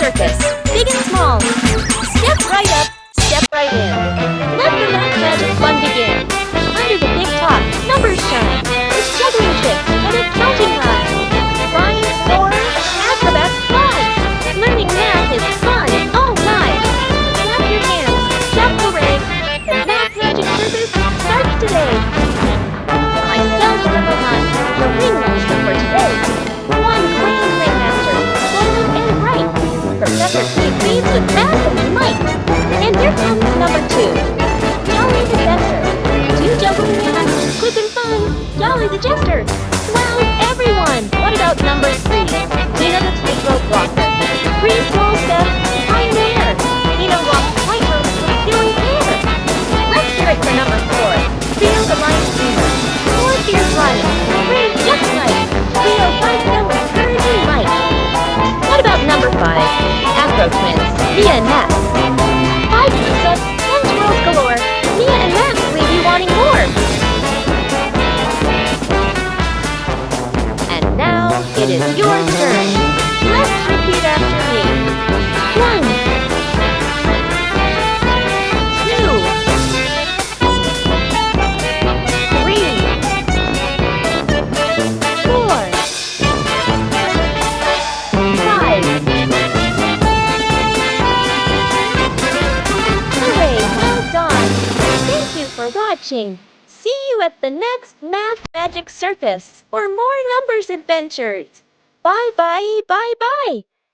Circus. Big and small. Step right up, step right in. Let the math magic fun begin. Under the big top, numbers shine. With juggling tricks and a counting rhyme. Flying soar, acrobats fly. Learning math is fun, oh my. Clap your hands, shout hooray. The Math Magic Circus starts today. Myself, number one, the Ringmaster for today. One grand Ringmaster, bold and bright. Professor Pete leads with math and might. And here comes number two, Jolly the Jester. Two juggling hands, quick and fun, Jolly the Jester. Wow, everyone! What about number three, Tina the tightrope walker? Three small steps, high in the air. Tina walks tightrope, doing hair. Let's hear it for number four, Feel the light steamer. Four fierce runs, brave just right. Feel five no encouraging might. What about number five, Afro twins, Mia and Matt? Five push-ups, 10 twirls galore. Mia and Matt leave you wanting more. And now it is your turn. Let's repeat after me. One, two, three, four, five. Hooray, well done. Thank you for watching. See you at the next Math Magic Circus for more numbers adventures. Bye bye, bye bye.